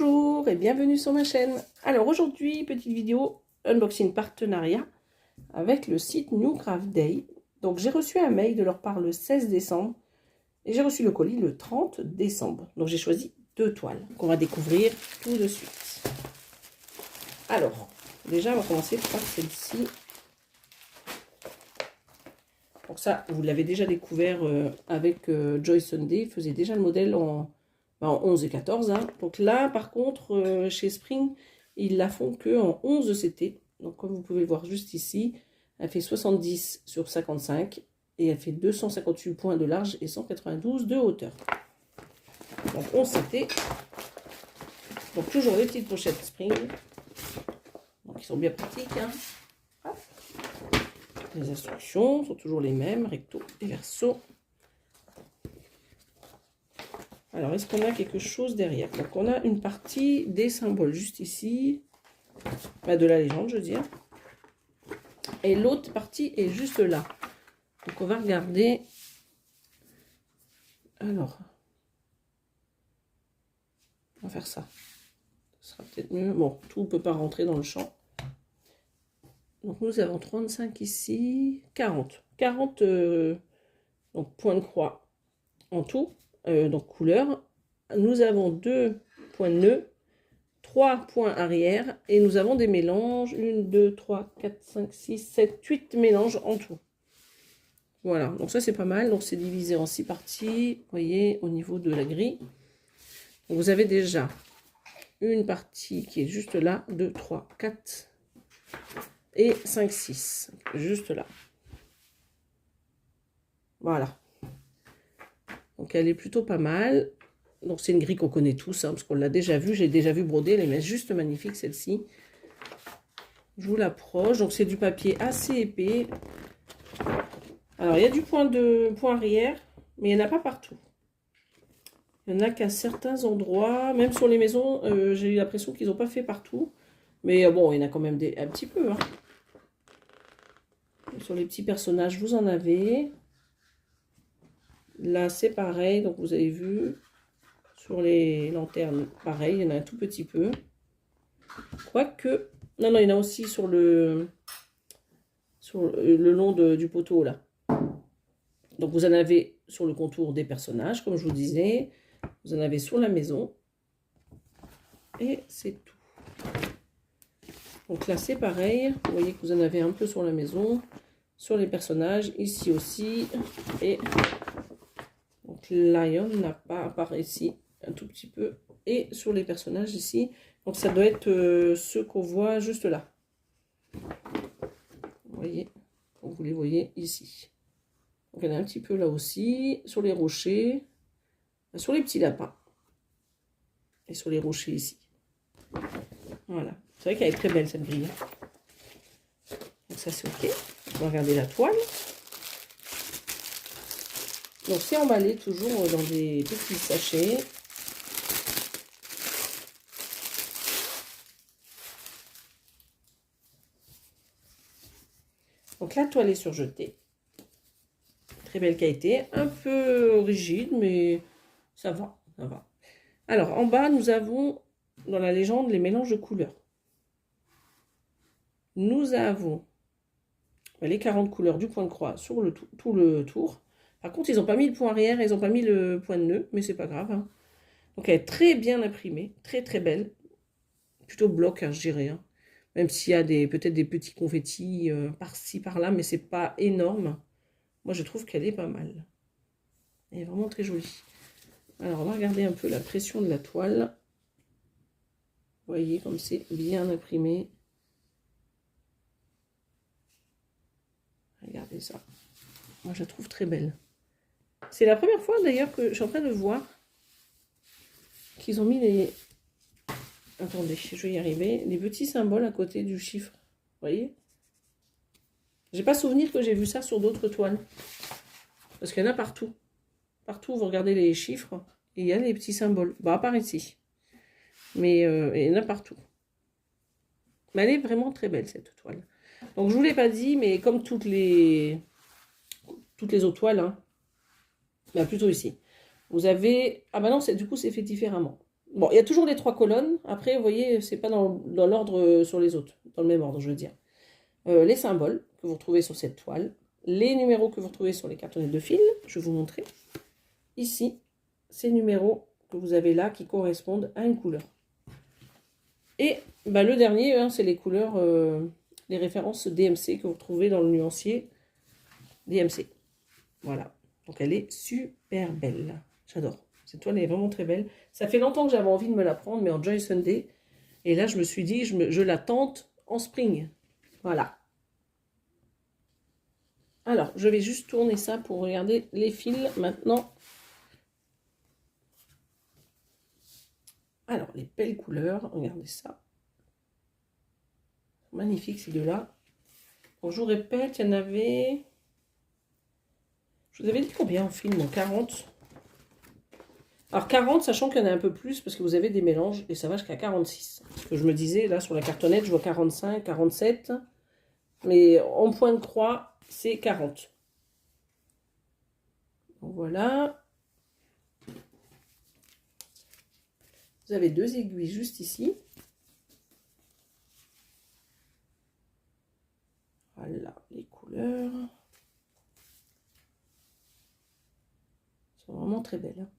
Bonjour et bienvenue sur ma chaîne. Alors aujourd'hui, petite vidéo unboxing partenariat avec le site New Craft Day. Donc j'ai reçu un mail de leur part le 16 décembre et j'ai reçu le colis le 30 décembre. Donc j'ai choisi 2 toiles qu'on va découvrir tout de suite. Alors, déjà on va commencer par celle-ci. Donc ça, vous l'avez déjà découvert avec Joy Sunday, il faisait déjà le modèle en 11 et 14. Hein. Donc là, par contre, chez Spring, ils la font que en 11 CT. Donc comme vous pouvez le voir juste ici, elle fait 70 sur 55 et elle fait 258 points de large et 192 de hauteur. Donc 11 CT. Donc toujours les petites pochettes Spring. Donc ils sont bien pratiques. Hein. Les instructions sont toujours les mêmes, recto et verso. Alors, est-ce qu'on a quelque chose derrière? Donc, on a une partie des symboles juste ici, de la légende, je veux dire. Et l'autre partie est juste là. Donc, on va regarder. Alors, on va faire ça. Ce sera peut-être mieux. Bon, tout ne peut pas rentrer dans le champ. Donc, nous avons 35 ici, 40. 40 donc, points de croix en tout. Donc couleur, nous avons 2 points de nœud, 3 points arrière et nous avons des mélanges, 1, 2, 3, 4, 5, 6, 7, 8 mélanges en tout. Voilà, donc ça c'est pas mal, donc c'est divisé en 6 parties, vous voyez, au niveau de la grille. Donc vous avez déjà une partie qui est juste là, 2, 3, 4 et 5, 6, juste là. Voilà. Donc elle est plutôt pas mal. Donc c'est une grille qu'on connaît tous, hein, parce qu'on l'a déjà vue. J'ai déjà vu broder, elle est juste magnifique celle-ci. Je vous l'approche. Donc c'est du papier assez épais. Alors il y a du point arrière, mais il n'y en a pas partout. Il n'y en a qu'à certains endroits. Même sur les maisons, j'ai eu l'impression qu'ils n'ont pas fait partout. Mais bon, il y en a quand même un petit peu. Hein. Sur les petits personnages, vous en avez. Là, c'est pareil. Donc vous avez vu. Sur les lanternes, pareil, il y en a un tout petit peu. Quoique, non, il y en a aussi sur le long du poteau, là. Donc, vous en avez sur le contour des personnages, comme je vous disais. Vous en avez sur la maison. Et c'est tout. Donc là, c'est pareil. Vous voyez que vous en avez un peu sur la maison, sur les personnages, ici aussi. Et donc là, il n'y en a pas, à part ici. Un tout petit peu, et sur les personnages ici, donc ça doit être ceux qu'on voit juste là, vous voyez, donc vous les voyez ici, donc il y en a un petit peu là aussi, sur les rochers, sur les petits lapins, et sur les rochers ici, voilà, c'est vrai qu'elle est très belle cette grille, donc ça c'est ok, on va regarder la toile, donc c'est emballé toujours dans des petits sachets. Donc la toile est surjetée. Très belle qualité. Un peu rigide, mais ça va, ça va. Alors en bas, nous avons dans la légende les mélanges de couleurs. Nous avons les 40 couleurs du point de croix sur tout le tour. Par contre, ils n'ont pas mis le point arrière, ils n'ont pas mis le point de nœud, mais c'est pas grave. Hein. Donc elle est très bien imprimée, très très belle. Plutôt bloc, hein, je dirais. Hein. Même s'il y a peut-être des petits confettis par-ci, par-là, mais c'est pas énorme. Moi, je trouve qu'elle est pas mal. Elle est vraiment très jolie. Alors, on va regarder un peu la pression de la toile. Vous voyez comme c'est bien imprimé. Regardez ça. Moi, je la trouve très belle. C'est la première fois, d'ailleurs, que je suis en train de voir qu'ils ont mis les... Attendez, je vais y arriver. Les petits symboles à côté du chiffre. Vous voyez? J'ai pas souvenir que j'ai vu ça sur d'autres toiles. Parce qu'il y en a partout. Partout, vous regardez les chiffres. Et il y a les petits symboles. Bah, à part ici. Mais il y en a partout. Mais elle est vraiment très belle, cette toile. Donc, je ne vous l'ai pas dit, mais comme toutes les autres toiles, hein, bah, plutôt ici. Vous avez... Ah bah non, du coup, c'est fait différemment. Bon, il y a toujours les 3 colonnes. Après, vous voyez, c'est pas dans l'ordre sur les autres. Dans le même ordre, je veux dire. Les symboles que vous retrouvez sur cette toile. Les numéros que vous retrouvez sur les cartonnettes de fil. Je vais vous montrer. Ici, ces numéros que vous avez là qui correspondent à une couleur. Et bah, le dernier, hein, c'est les couleurs, les références DMC que vous retrouvez dans le nuancier DMC. Voilà. Donc elle est super belle. J'adore. Cette toile est vraiment très belle. Ça fait longtemps que j'avais envie de me la prendre, mais en Joy Sunday. Et là, je me suis dit, je la tente en spring. Voilà. Alors, je vais juste tourner ça pour regarder les fils maintenant. Alors, les belles couleurs, regardez ça. Magnifique ces deux-là. Bon, je vous répète, il y en avait... Je vous avais dit combien en film? 40. Alors 40, sachant qu'il y en a un peu plus, parce que vous avez des mélanges, et ça va jusqu'à 46. Parce que je me disais, là, sur la cartonnette, je vois 45, 47. Mais en point de croix, c'est 40. Donc voilà. Vous avez 2 aiguilles juste ici. Voilà, les couleurs. Elles sont vraiment très belles. Hein.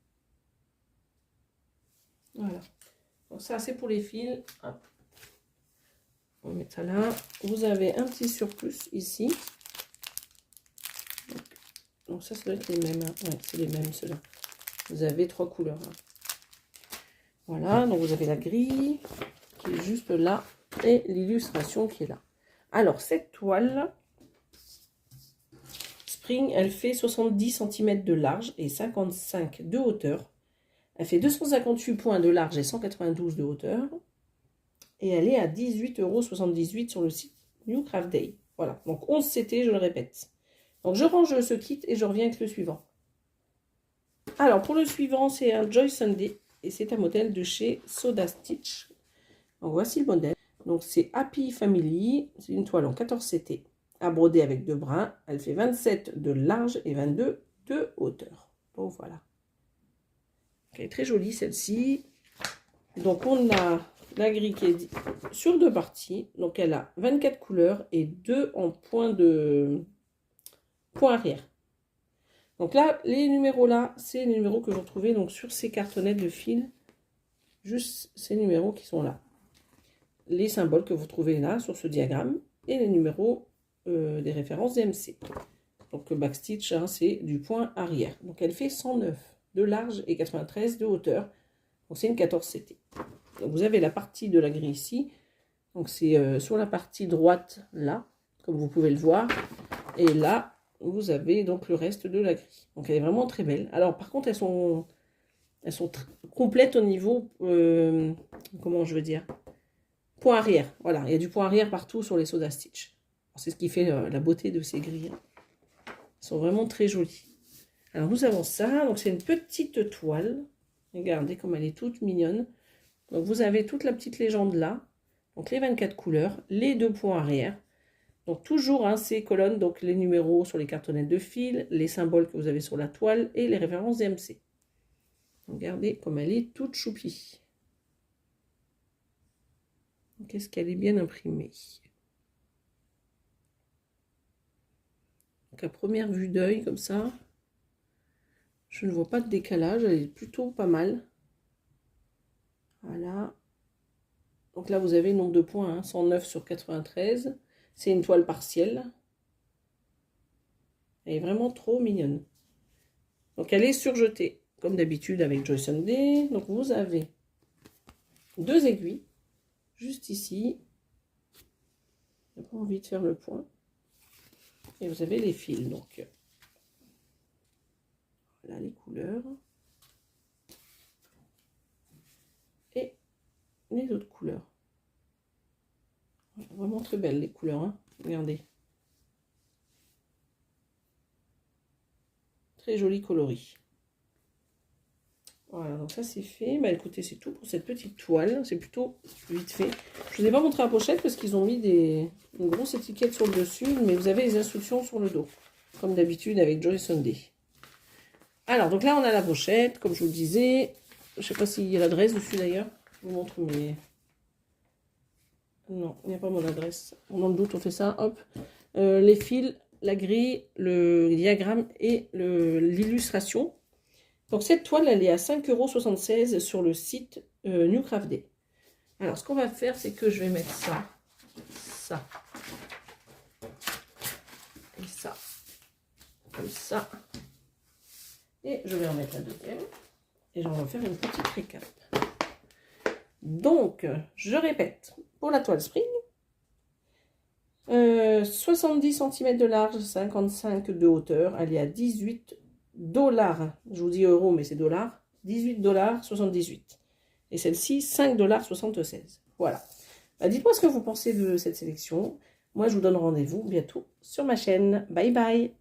Voilà. Donc ça, c'est pour les fils. Hop. On va mettre ça là. Vous avez un petit surplus ici. Donc ça doit être les mêmes. Hein. Ouais, c'est les mêmes, ceux-là. Vous avez 3 couleurs. Hein. Voilà, donc vous avez la grille qui est juste là et l'illustration qui est là. Alors, cette toile Spring, elle fait 70 cm de large et 55 de hauteur. Elle fait 258 points de large et 192 de hauteur. Et elle est à 18,78 € sur le site New Craft Day. Voilà, donc 11 CT, je le répète. Donc je range ce kit et je reviens avec le suivant. Alors pour le suivant, c'est un Joy Sunday. Et c'est un modèle de chez Soda Stitch. Donc voici le modèle. Donc c'est Happy Family. C'est une toile en 14 CT. À broder avec 2 brins. Elle fait 27 de large et 22 de hauteur. Bon voilà. Elle est très jolie celle-ci. Donc on a la grille qui est sur 2 parties. Donc elle a 24 couleurs et 2 en point arrière. Donc là, les numéros là, c'est les numéros que vous retrouvez donc sur ces cartonnettes de fil. Juste ces numéros qui sont là. Les symboles que vous trouvez là sur ce diagramme et les numéros des références DMC. Donc le backstitch, hein, c'est du point arrière. Donc elle fait 109 de large et 93 de hauteur. Donc c'est une 14 CT. Donc vous avez la partie de la grille ici. Donc c'est sur la partie droite là, comme vous pouvez le voir. Et là, vous avez donc le reste de la grille. Donc elle est vraiment très belle. Alors par contre, elles sont complètes au niveau, comment je veux dire, point arrière. Voilà, il y a du point arrière partout sur les Soda Stitch. C'est ce qui fait la beauté de ces grilles. Elles sont vraiment très jolies. Alors nous avons ça, donc c'est une petite toile. Regardez comme elle est toute mignonne. Donc vous avez toute la petite légende là. Donc les 24 couleurs, les 2 points arrière. Donc toujours hein, ces colonnes, donc les numéros sur les cartonnettes de fil, les symboles que vous avez sur la toile et les références DMC. Regardez comme elle est toute choupie. Qu'est-ce qu'elle est bien imprimée. Donc à première vue d'œil comme ça, je ne vois pas de décalage, elle est plutôt pas mal. Voilà. Donc là vous avez le nombre de points, hein, 109 sur 93. C'est une toile partielle. Elle est vraiment trop mignonne. Donc elle est surjetée, comme d'habitude avec Joy Sunday. Donc vous avez 2 aiguilles, juste ici. J'ai pas envie de faire le point. Et vous avez les fils, donc. Voilà les couleurs. Et les autres couleurs. Vraiment très belles les couleurs, hein. Regardez. Très joli coloris. Voilà, donc ça c'est fait. Bah écoutez, c'est tout pour cette petite toile. C'est plutôt vite fait. Je ne vous ai pas montré la pochette parce qu'ils ont mis une grosse étiquette sur le dessus, mais vous avez les instructions sur le dos, comme d'habitude avec Joy Sunday. Alors, donc là on a la pochette, comme je vous le disais. Je sais pas s'il y a l'adresse dessus d'ailleurs. Je vous montre mes... Non, il n'y a pas mon adresse. Dans le doute, on fait ça. Hop. Les fils, la grille, le diagramme et l'illustration. Donc cette toile, elle est à 5,76 € sur le site New Craft Day. Alors, ce qu'on va faire, c'est que je vais mettre ça, ça et ça, comme ça. Et je vais en mettre la deuxième. Et j'en vais faire une petite récap. Donc, je répète, pour la toile spring, 70 cm de large, 55 de hauteur, elle est à 18 $. Je vous dis euros, mais c'est dollars. 18,78 $. Et celle-ci, 5,76 $. Voilà. Bah, dites-moi ce que vous pensez de cette sélection. Moi, je vous donne rendez-vous bientôt sur ma chaîne. Bye bye.